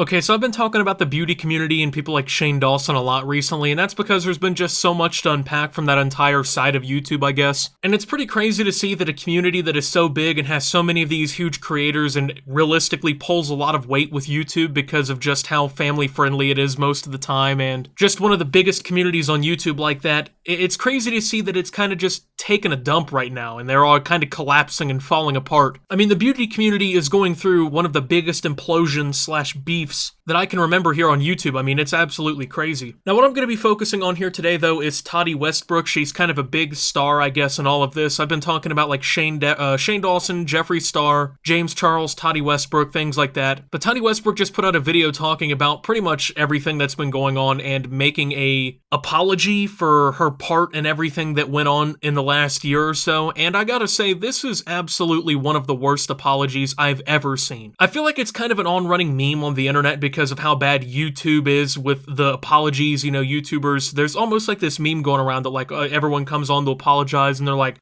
Okay, so I've been talking about the beauty community and people like Shane Dawson a lot recently, and that's because there's been just so much to unpack from that entire side of YouTube, I guess. And it's pretty crazy to see that a community that is so big and has so many of these huge creators and realistically pulls a lot of weight with YouTube because of just how family friendly it is most of the time, and just one of the biggest communities on YouTube like that. It's crazy to see that it's kind of just taken a dump right now, and they're all kind of collapsing and falling apart. I mean, the beauty community is going through one of the biggest implosions/beefs that I can remember here on YouTube. I mean, it's absolutely crazy. Now, what I'm going to be focusing on here today, though, is Tati Westbrook. She's kind of a big star, I guess, in all of this. I've been talking about like Shane Dawson, Jeffree Star, James Charles, Tati Westbrook, things like that. But Tati Westbrook just put out a video talking about pretty much everything that's been going on and making a apology for her part in everything that went on in the last year or so. And I gotta say, this is absolutely one of the worst apologies I've ever seen. I feel like it's kind of an on-running meme on the internet because of how bad YouTube is with the apologies. You know, YouTubers, there's almost like this meme going around that like everyone comes on to apologize and they're like,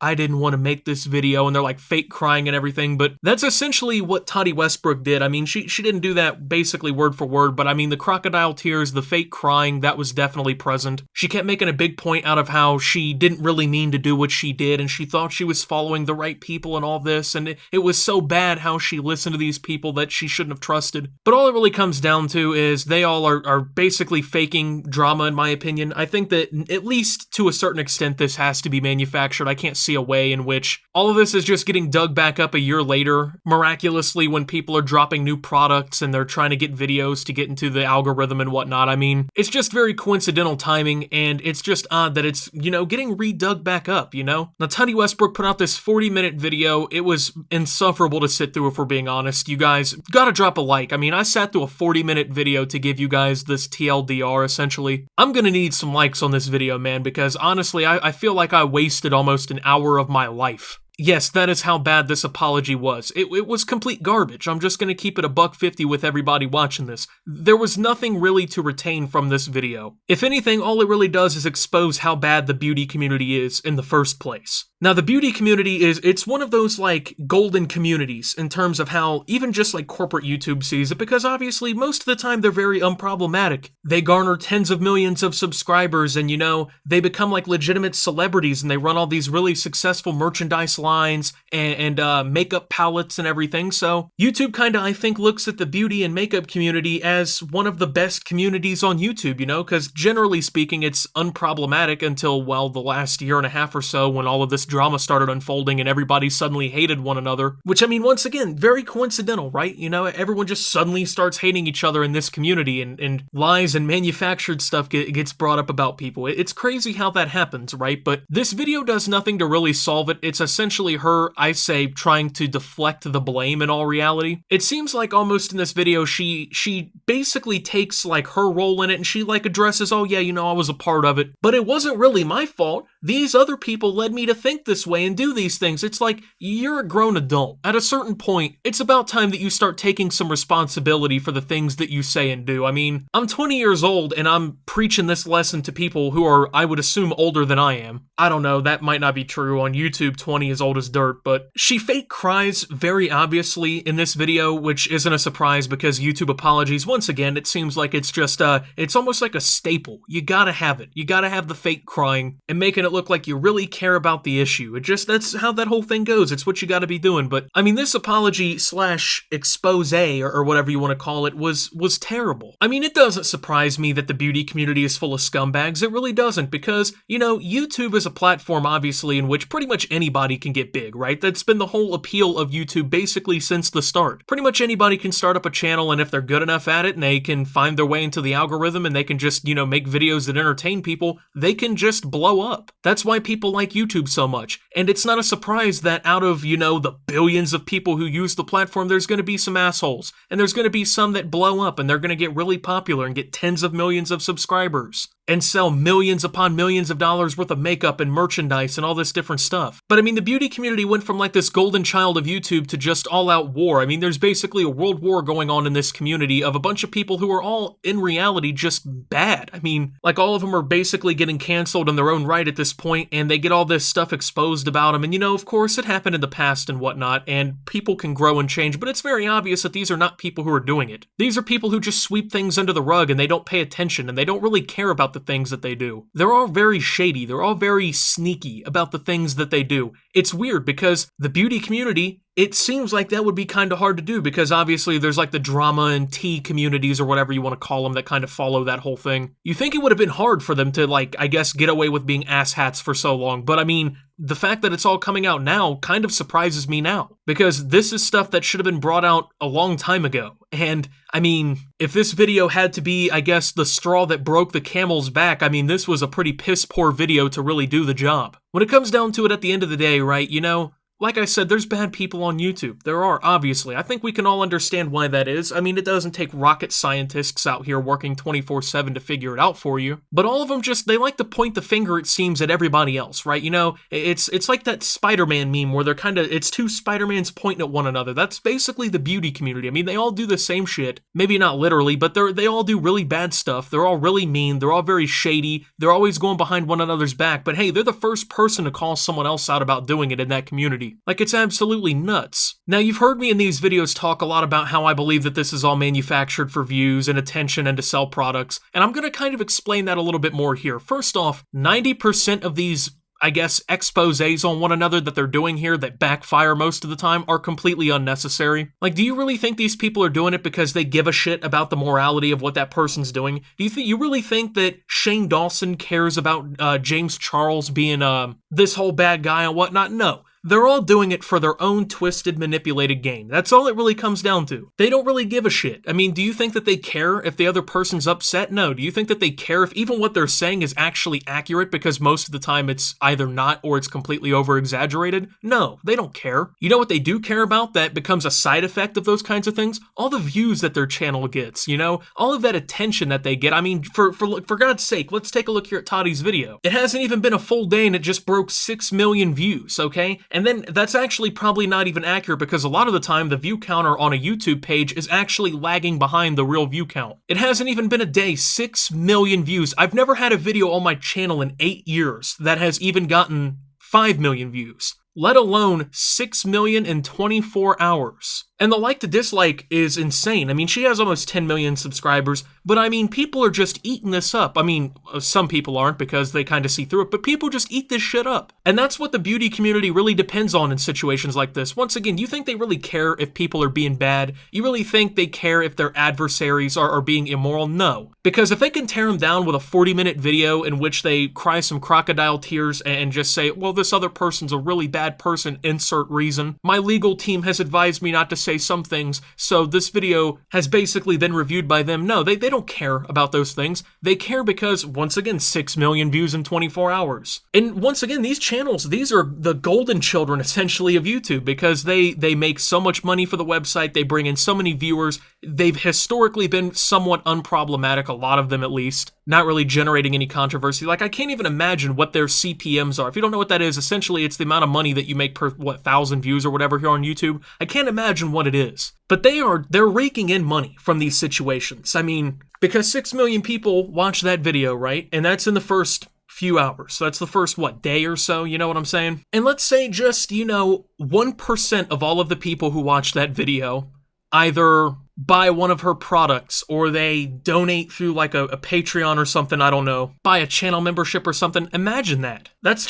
I didn't want to make this video, and they're like fake crying and everything, but that's essentially what Tati Westbrook did. I mean, she didn't do that basically word for word, but I mean, the crocodile tears, the fake crying, that was definitely present. She kept making a big point out of how she didn't really mean to do what she did, and she thought she was following the right people and all this, and it was so bad how she listened to these people that she shouldn't have trusted. But all it really comes down to is they all are basically faking drama, in my opinion. I think that at least to a certain extent, this has to be manufactured. I can't see a way in which all of this is just getting dug back up a year later, miraculously, when people are dropping new products and they're trying to get videos to get into the algorithm and whatnot. I mean, it's just very coincidental timing, and it's just odd that it's, you know, getting redug back up, you know? Now, Tati Westbrook put out this 40-minute video. It was insufferable to sit through, if we're being honest. You guys gotta drop a like. I mean, I sat through a 40-minute video to give you guys this TLDR, essentially. I'm gonna need some likes on this video, man, because honestly, I feel like I wasted almost an hour of my life. Yes, that is how bad this apology was. It was complete garbage. I'm just gonna keep it $1.50 with everybody watching this. There was nothing really to retain from this video. If anything, all it really does is expose how bad the beauty community is in the first place. Now, the beauty community it's one of those, like, golden communities in terms of how even just, like, corporate YouTube sees it, because obviously most of the time they're very unproblematic. They garner tens of millions of subscribers, and, you know, they become, like, legitimate celebrities, and they run all these really successful merchandise lines and makeup palettes and everything. So YouTube kind of, I think, looks at the beauty and makeup community as one of the best communities on YouTube, you know, because generally speaking, it's unproblematic until, well, the last year and a half or so, when all of this drama started unfolding and everybody suddenly hated one another. Which, I mean, once again, very coincidental, right? You know, everyone just suddenly starts hating each other in this community, and lies and manufactured stuff gets brought up about people. It's crazy how that happens, right? But this video does nothing to really solve it. It's essentially her, I say, trying to deflect the blame in all reality. It seems like almost in this video, she basically takes like her role in it, and she like addresses, oh yeah, you know, I was a part of it, but it wasn't really my fault. These other people led me to think this way and do these things. It's like, you're a grown adult. At a certain point, it's about time that you start taking some responsibility for the things that you say and do. I mean, I'm 20 years old and I'm preaching this lesson to people who are, I would assume, older than I am. I don't know, that might not be true. On YouTube, 20 is old as dirt, but she fake cries very obviously in this video, which isn't a surprise because YouTube apologies, once again, it seems like it's just, it's almost like a staple. You gotta have it. You gotta have the fake crying and making it look like you really care about the issue. That's how that whole thing goes. It's what you gotta be doing. But I mean, this apology / expose or whatever you want to call it was terrible. I mean, it doesn't surprise me that the beauty community is full of scumbags. It really doesn't, because, you know, YouTube is a platform obviously in which pretty much anybody can get big, right? That's been the whole appeal of YouTube basically since the start. Pretty much anybody can start up a channel, and if they're good enough at it and they can find their way into the algorithm and they can just, you know, make videos that entertain people, they can just blow up. That's why people like YouTube so much. And it's not a surprise that out of, you know, the billions of people who use the platform, there's going to be some assholes. And there's going to be some that blow up and they're going to get really popular and get tens of millions of subscribers. and sell millions upon millions of dollars worth of makeup and merchandise and all this different stuff. But I mean, the beauty community went from like this golden child of YouTube to just all-out war. I mean, there's basically a world war going on in this community of a bunch of people who are all, in reality, just bad. I mean, like all of them are basically getting canceled in their own right at this point, and they get all this stuff exposed about them. And you know, of course, it happened in the past and whatnot, and people can grow and change, but it's very obvious that these are not people who are doing it. These are people who just sweep things under the rug and they don't pay attention and they don't really care about the things that they do. They're all very shady. They're all very sneaky about the things that they do. It's weird because the beauty community, it seems like that would be kind of hard to do because obviously there's like the drama and tea communities or whatever you want to call them that kind of follow that whole thing. You think it would have been hard for them to like, I guess, get away with being asshats for so long, but I mean, the fact that it's all coming out now kind of surprises me now because this is stuff that should have been brought out a long time ago. And I mean, if this video had to be, I guess, the straw that broke the camel's back, I mean, this was a pretty piss poor video to really do the job. When it comes down to it at the end of the day, right, you know, like I said, there's bad people on YouTube. There are, obviously. I think we can all understand why that is. I mean, it doesn't take rocket scientists out here working 24/7 to figure it out for you. But all of them just, they like to point the finger, it seems, at everybody else, right? You know, it's like that Spider-Man meme where they're kind of, it's two Spider-Mans pointing at one another. That's basically the beauty community. I mean, they all do the same shit. Maybe not literally, but they all do really bad stuff. They're all really mean. They're all very shady. They're always going behind one another's back. But hey, they're the first person to call someone else out about doing it in that community. Like, it's absolutely nuts. Now, you've heard me in these videos talk a lot about how I believe that this is all manufactured for views and attention and to sell products, and I'm going to kind of explain that a little bit more here. First off, 90% of these, I guess, exposés on one another that they're doing here that backfire most of the time are completely unnecessary. Like, do you really think these people are doing it because they give a shit about the morality of what that person's doing? Do you really think that Shane Dawson cares about James Charles being this whole bad guy and whatnot? No. They're all doing it for their own twisted, manipulated gain. That's all it really comes down to. They don't really give a shit. I mean, do you think that they care if the other person's upset? No. Do you think that they care if even what they're saying is actually accurate because most of the time it's either not or it's completely over-exaggerated? No, they don't care. You know what they do care about that becomes a side effect of those kinds of things? All the views that their channel gets, you know? All of that attention that they get. I mean, for God's sake, let's take a look here at Tati's video. It hasn't even been a full day and it just broke 6 million views, okay? And then that's actually probably not even accurate because a lot of the time the view counter on a YouTube page is actually lagging behind the real view count. It hasn't even been a day, 6 million views. I've never had a video on my channel in 8 years that has even gotten 5 million views, let alone 6 million in 24 hours. And the like to dislike is insane. I mean, she has almost 10 million subscribers, but I mean, people are just eating this up. I mean, some people aren't because they kind of see through it, but people just eat this shit up. And that's what the beauty community really depends on in situations like this. Once again, you think they really care if people are being bad? You really think they care if their adversaries are being immoral? No. Because if they can tear them down with a 40-minute video in which they cry some crocodile tears and just say, well, this other person's a really bad person, insert reason. My legal team has advised me not to say some things, so this video has basically been reviewed by them. No, they don't care about those things. They care because, once again, 6 million views in 24 hours. And once again, these channels, these are the golden children, essentially, of YouTube because they make so much money for the website, they bring in so many viewers, they've historically been somewhat unproblematic, a lot of them at least, not really generating any controversy. Like, I can't even imagine what their CPMs are. If you don't know what that is, essentially it's the amount of money that you make per, 1,000 views or whatever here on YouTube. I can't imagine what it is. But they're raking in money from these situations. I mean, because 6 million people watch that video, right? And that's in the first few hours. So that's the first, day or so? You know what I'm saying? And let's say just, 1% of all of the people who watch that video either buy one of her products or they donate through like a Patreon or something, I don't know, buy a channel membership or something. Imagine that. That's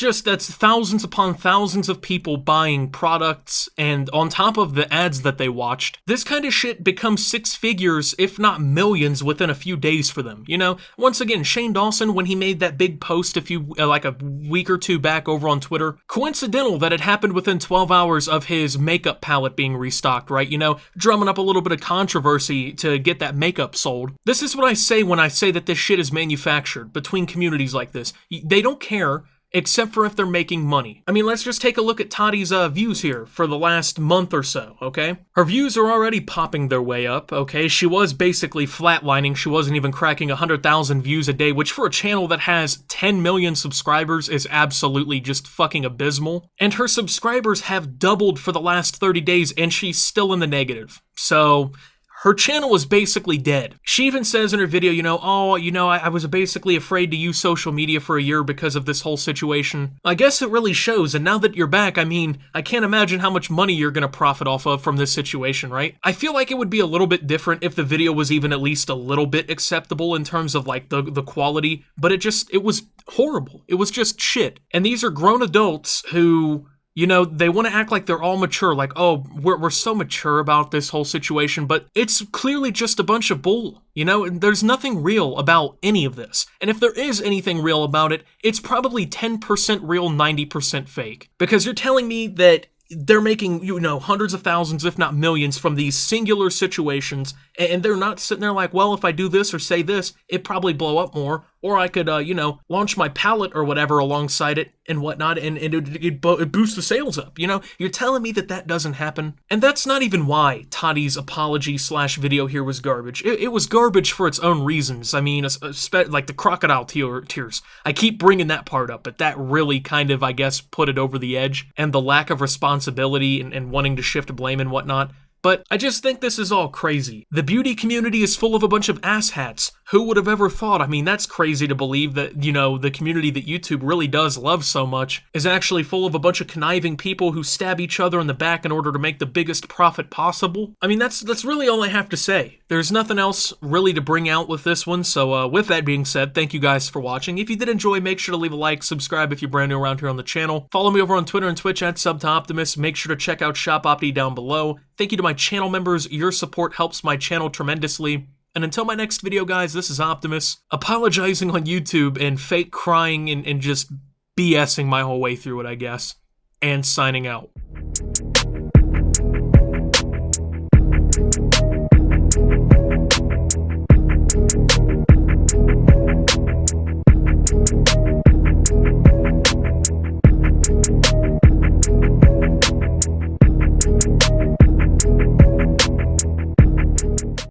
thousands upon thousands of people buying products, and on top of the ads that they watched, this kind of shit becomes 6 figures, if not millions, within a few days for them. Once again, Shane Dawson, when he made that big post a week or two back over on Twitter, coincidental that it happened within 12 hours of his makeup palette being restocked, right? Drumming up a little bit of controversy to get that makeup sold. This is what I say when I say that this shit is manufactured between communities like this. They don't care except for if they're making money. I mean, let's just take a look at Tati's views here for the last month or so, okay? Her views are already popping their way up, okay? She was basically flatlining. She wasn't even cracking 100,000 views a day, which for a channel that has 10 million subscribers is absolutely just fucking abysmal. And her subscribers have doubled for the last 30 days, and she's still in the negative. So her channel was basically dead. She even says in her video, I was basically afraid to use social media for a year because of this whole situation. I guess it really shows, and now that you're back, I mean, I can't imagine how much money you're gonna profit off of from this situation, right? I feel like it would be a little bit different if the video was even at least a little bit acceptable in terms of like the quality, but it was horrible. It was just shit. And these are grown adults who, they want to act like they're all mature, like, oh, we're so mature about this whole situation, but it's clearly just a bunch of bull, There's nothing real about any of this. And if there is anything real about it, it's probably 10% real, 90% fake. Because you're telling me that they're making, hundreds of thousands, if not millions, from these singular situations, and they're not sitting there like, well, if I do this or say this, it'd probably blow up more, or I could, launch my palette or whatever alongside it and whatnot, and it boosts the sales up, You're telling me that doesn't happen? And that's not even why Tati's apology/video here was garbage. It was garbage for its own reasons. I mean, like the crocodile tears. I keep bringing that part up, but that really kind of, I guess, put it over the edge, and the lack of responsibility and wanting to shift blame and whatnot. But I just think this is all crazy. The beauty community is full of a bunch of asshats. Who would have ever thought? I mean, that's crazy to believe that, the community that YouTube really does love so much is actually full of a bunch of conniving people who stab each other in the back in order to make the biggest profit possible. I mean, that's really all I have to say. There's nothing else really to bring out with this one, so with that being said, thank you guys for watching. If you did enjoy, make sure to leave a like, subscribe if you're brand new around here on the channel. Follow me over on Twitter and Twitch at SubToOptimus. Make sure to check out Shop Opti down below. Thank you to my channel members. Your support helps my channel tremendously. And until my next video, guys, this is Optimus, apologizing on YouTube and fake crying and just BSing my whole way through it, I guess, and signing out.